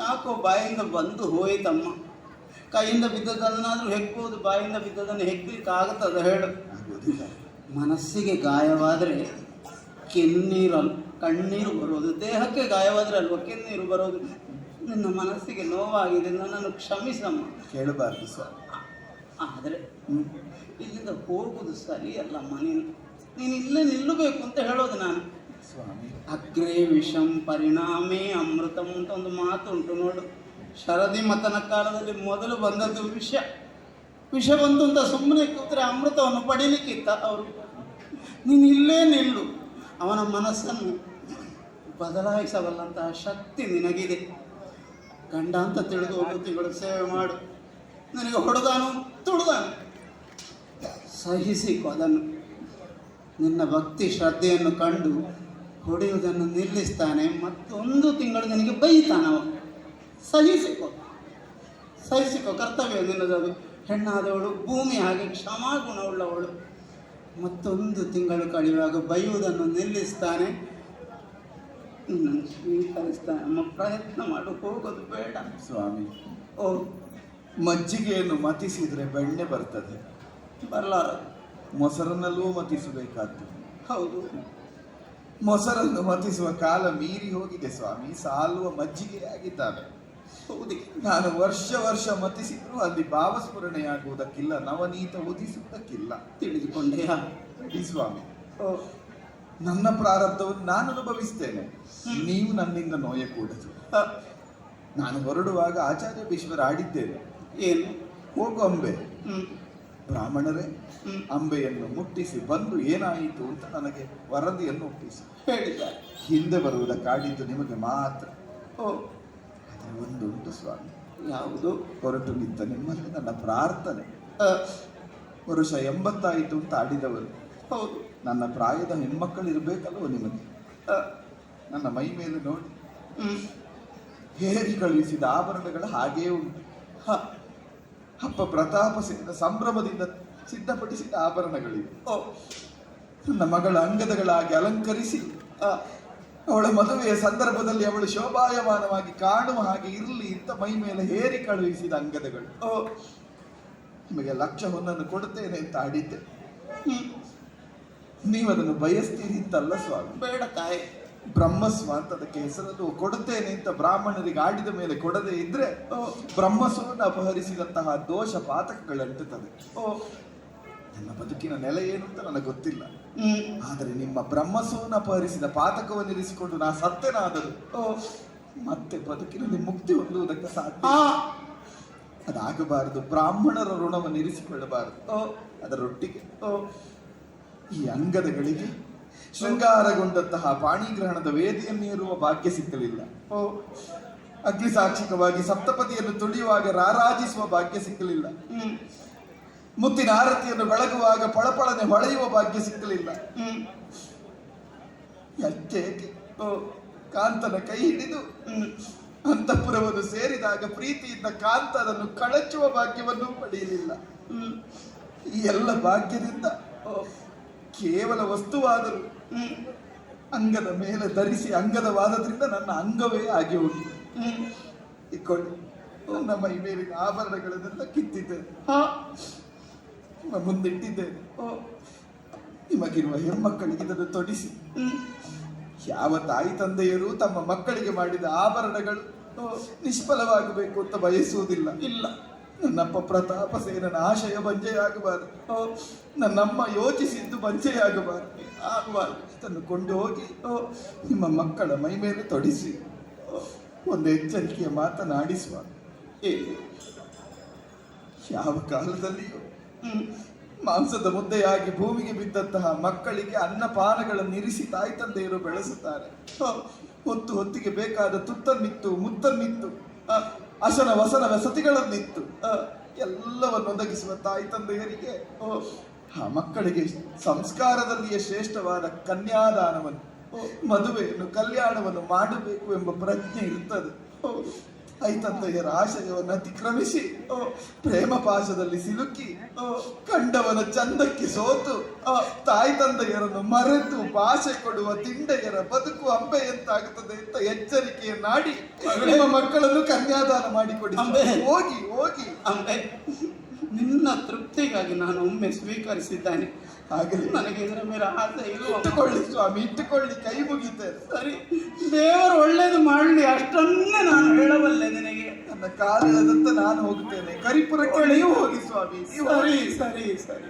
ಯಾಕೋ ಬಾಯಿಂದ ಬಂದು ಹೋಯ್ತಮ್ಮ. ಕೈಯಿಂದ ಬಿದ್ದದನ್ನಾದರೂ ಹೆಕ್ಬೋದು, ಬಾಯಿಂದ ಬಿದ್ದದನ್ನು ಹೆಗ್ಲಿಕ್ಕೆ ಆಗುತ್ತದ ಹೇಳು? ಮನಸ್ಸಿಗೆ ಗಾಯವಾದರೆ ಕಣ್ಣೀರು ಬರೋದು, ದೇಹಕ್ಕೆ ಗಾಯವಾದರೆ ಅಲ್ವ ಕೆನ್ನೀರು ಬರೋದು. ನಿನ್ನ ಮನಸ್ಸಿಗೆ ನೋವಾಗಿದೆ, ನನ್ನನ್ನು ಕ್ಷಮಿಸಮ್ಮ. ಕೇಳಬಾರ್ದು ಸರ್. ಆದರೆ ಇಲ್ಲಿಂದ ಹೋಗುವುದು ಸರಿಯಲ್ಲಮ್ಮ. ನೀನು ಇಲ್ಲೇ ನಿಲ್ಲಬೇಕು ಅಂತ ಹೇಳೋದು ನಾನು. ಸ್ವಾಮಿ, ಅಗ್ರೇ ವಿಷಂ ಪರಿಣಾಮೇ ಅಮೃತಂ ಅಂತ ಒಂದು ಮಾತು ಉಂಟು ನೋಡು. ಶರದಿ ಮತನ ಕಾಲದಲ್ಲಿ ಮೊದಲು ಬಂದದ್ದು ವಿಷ ಬಂತು ಅಂತ ಸುಮ್ಮನೆ ಕೂತ್ರೆ ಅಮೃತವನ್ನು ಪಡೀಲಿಕ್ಕಿತ್ತ ಅವರು. ನೀನು ಇಲ್ಲೇ ನಿಲ್ಲು. ಅವನ ಮನಸ್ಸನ್ನು ಬದಲಾಯಿಸಬಲ್ಲಂತಹ ಶಕ್ತಿ ನಿನಗಿದೆ. ಗಂಡ ಅಂತ ತಿಳಿದು ಒಂದು ತಿಂಗಳು ಸೇವೆ ಮಾಡು. ನನಗೆ ಹೊಡೆದಾನು ತುಳಿದಾನು, ಸಹಿಸಿಕೊ ಅದನ್ನು. ನಿನ್ನ ಭಕ್ತಿ ಶ್ರದ್ಧೆಯನ್ನು ಕಂಡು ಹೊಡೆಯುವುದನ್ನು ನಿಲ್ಲಿಸ್ತಾನೆ. ಮತ್ತೊಂದು ತಿಂಗಳು ನಿನಗೆ ಬೈತಾನವ. ಸಹಿಸಿಕೊ ಕರ್ತವ್ಯ ನಿನ್ನದದು. ಹೆಣ್ಣಾದವಳು ಭೂಮಿ ಹಾಗೆ ಕ್ಷಮಾಗುಣವುಳ್ಳವಳು. ಮತ್ತೊಂದು ತಿಂಗಳು ಕಳೆಯುವಾಗ ಬೈಯುವುದನ್ನು ನಿಲ್ಲಿಸ್ತಾನೆ, ನಿನ್ನನ್ನು ಸ್ವೀಕರಿಸ್ತಾನೆ. ನಮ್ಮ ಪ್ರಯತ್ನ ಮಾಡು, ಹೋಗೋದು ಬೇಡ. ಸ್ವಾಮಿ, ಓ, ಮಜ್ಜಿಗೆಯನ್ನು ಮತಿಸಿದರೆ ಬೆಣ್ಣೆ ಬರ್ತದೆ, ಬರಲಾರದು. ಮೊಸರನ್ನಲ್ಲೂ ಮತಿಸಬೇಕಾದ್ದು. ಹೌದು, ಮೊಸರನ್ನು ಮತಿಸುವ ಕಾಲ ಮೀರಿ ಹೋಗಿದೆ ಸ್ವಾಮಿ. ಸಾಲುವ ಮಜ್ಜಿಗೆ ಆಗಿದ್ದಾವೆ. ಹೌದು. ನಾನು ವರ್ಷ ಮತಿಸಿದ್ರು ಅಲ್ಲಿ ಭಾವಸ್ಫುರಣೆಯಾಗುವುದಕ್ಕಿಲ್ಲ, ನವನೀತ ಉದಿಸುವುದಕ್ಕಿಲ್ಲ. ತಿಳಿದುಕೊಂಡೆಯಾ? ಈ ಸ್ವಾಮಿ, ಓ, ನನ್ನ ಪ್ರಾರಬ್ಧವನ್ನು ನಾನು ಅನುಭವಿಸ್ತೇನೆ, ನೀವು ನನ್ನಿಂದ ನೋಯಕೂಡದು. ನಾನು ಹೊರಡುವಾಗ ಆಚಾರ್ಯ ಭೀಷ್ಮರು ಆಡಿದ್ದೇನೆ. ಏನು? ಹೋಗು ಅಂಬೆ, ಬ್ರಾಹ್ಮಣರೇ ಅಂಬೆಯನ್ನು ಮುಟ್ಟಿಸಿ ಬಂದು ಏನಾಯಿತು ಅಂತ ನನಗೆ ವರದಿಯನ್ನು ಒಪ್ಪಿಸಿ ಹೇಳಿದ್ದಾರೆ. ಹಿಂದೆ ಬರುವುದಕ್ಕಾಡಿದ್ದು ನಿಮಗೆ ಮಾತ್ರ. ಓ, ಆದರೆ ಒಂದುಂಟು ಸ್ವಾಮಿ. ಯಾವುದು? ಹೊರಟು ನಿಂತ ನಿಮ್ಮಲ್ಲಿ ನನ್ನ ಪ್ರಾರ್ಥನೆ. ವರುಷ 80 ಅಂತ ಆಡಿದವರು. ಹೌದು. ನನ್ನ ಪ್ರಾಯದ ಹೆಣ್ಮಕ್ಕಳು ಇರಬೇಕಲ್ವ ನಿಮಗೆ? ನನ್ನ ಮೈ ಮೇಲೆ ನೋಡಿ, ಹೇರಿ ಕಳುಹಿಸಿದ ಆಭರಣಗಳ ಹಾಗೇ ಉಂಟು. ಹಬ್ಬ ಪ್ರತಾಪಸಿಂದ ಸಂಭ್ರಮದಿಂದ ಸಿದ್ಧಪಡಿಸಿದ ಆಭರಣಗಳಿವೆ. ನನ್ನ ಮಗಳ ಅಂಗದಗಳಾಗಿ ಅಲಂಕರಿಸಿ ಅವಳ ಮದುವೆಯ ಸಂದರ್ಭದಲ್ಲಿ ಅವಳು ಶೋಭಾಯಮಾನವಾಗಿ ಕಾಣುವ ಹಾಗೆ ಇರಲಿ ಅಂತ ಮೈ ಮೇಲೆ ಹೇರಿ ಕಳುಹಿಸಿದ ಅಂಗದಗಳು. ನಿಮಗೆ 1,00,000 ಹೊನ್ನನ್ನು ಕೊಡುತ್ತೇನೆ ಅಂತ ಆಡಿದ್ದೆ. ನೀವು ಅದನ್ನು ಬಯಸ್ತೀರಿ ಅಂತಲ್ಲ ಸ್ವಾಮಿ. ಬೇಡ ತಾಯಿ. ಬ್ರಹ್ಮಸ್ವ ಅಂತ ಅದಕ್ಕೆ ಹೆಸರನ್ನು ಕೊಡುತ್ತೇನೆ ಅಂತ ಬ್ರಾಹ್ಮಣರಿಗೆ ಆಡಿದ ಮೇಲೆ ಕೊಡದೇ ಇದ್ರೆ ಬ್ರಹ್ಮಸ್ವವನ್ನು ಅಪಹರಿಸಿದಂತಹ ದೋಷ ಪಾತಕಗಳಂಟುತ್ತದೆ. ನನ್ನ ಬದುಕಿನ ನೆಲೆ ಏನು ಅಂತ ನನಗೆ ಗೊತ್ತಿಲ್ಲ. ಆದರೆ ನಿಮ್ಮ ಬ್ರಹ್ಮಸ್ವವನ್ನು ಅಪಹರಿಸಿದ ಪಾತಕವನ್ನು ಇರಿಸಿಕೊಂಡು ನಾ ಸತ್ಯನಾದರೂ ಮತ್ತೆ ಬದುಕಿನಲ್ಲಿ ಮುಕ್ತಿ ಹೊಂದುವುದಕ್ಕೆ ಸಾಧ್ಯ. ಅದಾಗಬಾರದು. ಬ್ರಾಹ್ಮಣರ ಋಣವನ್ನು ಇರಿಸಿಕೊಳ್ಳಬಾರದು. ಅದರೊಟ್ಟಿಗೆ ಈ ಅಂಗದಗಳಿಗೆ ಶೃಂಗಾರಗೊಂಡಂತಹ ಪಾಣಿಗ್ರಹಣದ ವೇದಿಯನ್ನೇರುವ ಭಾಗ್ಯ ಸಿಕ್ಕಲಿಲ್ಲ. ಅಗ್ನಿಸಾಕ್ಷಿಕವಾಗಿ ಸಪ್ತಪದಿಯನ್ನು ತುಳಿಯುವಾಗ ರಾರಾಜಿಸುವ ಭಾಗ್ಯ ಸಿಕ್ಕಲಿಲ್ಲ. ಮುತ್ತಿನ ಆರತಿಯನ್ನು ಬೆಳಗುವಾಗ ಪಳಪಳನೆ ಹೊಳೆಯುವ ಭಾಗ್ಯ ಸಿಕ್ಕಲಿಲ್ಲ. ಯಾಕೆ ಕಾಂತನ ಕೈ ಹಿಡಿದು ಅಂತಃಪುರವನ್ನು ಸೇರಿದಾಗ ಪ್ರೀತಿಯಿಂದ ಕಾಂತ ಅದನ್ನು ಕಳಚುವ ಭಾಗ್ಯವನ್ನು ಪಡೆಯಲಿಲ್ಲ. ಈ ಎಲ್ಲ ಭಾಗ್ಯದಿಂದ ಕೇವಲ ವಸ್ತುವಾದರೂ ಅಂಗದ ಮೇಲೆ ಧರಿಸಿ ಅಂಗದವಾದದ್ರಿಂದ ನನ್ನ ಅಂಗವೇ ಆಗಿ ಹೋಗಿದೆ. ಇಕ್ಕೊಳ್ಳಿ, ನನ್ನ ಮೈ ಮೇಲಿನ ಆಭರಣಗಳನ್ನೆಲ್ಲ ಕಿತ್ತಿದ್ದೇನೆ, ಮುಂದಿಟ್ಟಿದ್ದೇನೆ. ನಿಮಗಿರುವ ಹೆಣ್ಮಕ್ಕಳಿಗೆ ಇದನ್ನು ತೊಡಿಸಿ. ಯಾವ ತಾಯಿ ತಂದೆಯರು ತಮ್ಮ ಮಕ್ಕಳಿಗೆ ಮಾಡಿದ ಆಭರಣಗಳು ನಿಷ್ಫಲವಾಗಬೇಕು ಅಂತ ಬಯಸುವುದಿಲ್ಲ. ಇಲ್ಲ, ನನ್ನಪ್ಪ ಪ್ರತಾಪಸೇನನ ಆಶಯ ಬಂಜೆಯಾಗಬಾರದು. ನನ್ನಮ್ಮ ಯೋಚಿಸಿದ್ದು ಬಂಜೆಯಾಗಬಾರದು. ಇದನ್ನು ಕೊಂಡು ಹೋಗಿ ನಿಮ್ಮ ಮಕ್ಕಳ ಮೈ ಮೇಲೆ ತೊಡಿಸಿ ಒಂದು ಎಚ್ಚರಿಕೆಯ ಮಾತನಾಡಿಸುವ. ಯಾವ ಕಾಲದಲ್ಲಿಯೂ ಮಾಂಸದ ಮುದ್ದೆಯಾಗಿ ಭೂಮಿಗೆ ಬಿದ್ದಂತಹ ಮಕ್ಕಳಿಗೆ ಅನ್ನಪಾನಗಳನ್ನು ಇರಿಸಿ ತಾಯಿ ತಂದೆಯರು ಬೆಳೆಸುತ್ತಾರೆ. ಹೊತ್ತಿಗೆ ಬೇಕಾದ ತುತ್ತನ್ನಿತ್ತು, ಮುತ್ತನ್ನಿತ್ತು, ಅಶನ ವಸನ ವಸತಿಗಳನ್ನಿತ್ತು, ಎಲ್ಲವನ್ನು ಒದಗಿಸುವ ತಾಯಿ ತಂದೆಯರಿಗೆ ಆ ಮಕ್ಕಳಿಗೆ ಸಂಸ್ಕಾರದಲ್ಲಿಯೇ ಶ್ರೇಷ್ಠವಾದ ಕನ್ಯಾದಾನವನ್ನು, ಮದುವೆಯನ್ನು, ಕಲ್ಯಾಣವನ್ನು ಮಾಡಬೇಕು ಎಂಬ ಪ್ರಜ್ಞೆ ಇರ್ತದೆ. ಐತಂದೆಯರ ಆಶಯವನ್ನು ಅತಿಕ್ರಮಿಸಿ ಪ್ರೇಮ ಪಾಶದಲ್ಲಿ ಸಿಲುಕಿ ಕಂಡವನ ಚಂದಕ್ಕೆ ಸೋತು ತಾಯಿ ತಂದೆಯರನ್ನು ಮರೆತು ಭಾಷೆ ಕೊಡುವ ತಿಂಡೆಯರ ಬದುಕು ಅಂಬೆಯಂತಾಗುತ್ತದೆ ಅಂತ ಎಚ್ಚರಿಕೆಯನ್ನಾಡಿ ನಿಮ್ಮ ಮಕ್ಕಳನ್ನು ಕನ್ಯಾದಾನ ಮಾಡಿಕೊಡಿ. ಹೋಗಿ ಹೋಗಿ. ಅಂಬೆ, ನಿನ್ನ ತೃಪ್ತಿಗಾಗಿ ನಾನು ಒಮ್ಮೆ ಸ್ವೀಕರಿಸಿದ್ದಾನೆ. ಆಗಲಿ, ನನಗೆ ಇದರ ಮೇಲೆ ಆಸೆ ಇಲ್ಲ. ಇಟ್ಟುಕೊಳ್ಳಿ ಸ್ವಾಮಿ, ಇಟ್ಟುಕೊಳ್ಳಿ, ಕೈ ಮುಗಿತೇನೆ. ಸರಿ, ದೇವರು ಒಳ್ಳೇದು ಮಾಡಲಿ, ಅಷ್ಟನ್ನೇ ನಾನು ಹೇಳಬಲ್ಲೆ ನಿನಗೆ. ನನ್ನ ಕಾಲಿಳದಂತ ನಾನು ಹೋಗುತ್ತೇನೆ, ಕರಿಪುರಕ್ಕೆ ನೀವು ಹೋಗಿ ಸ್ವಾಮಿ. ಸರಿ ಸರಿ ಸರಿ.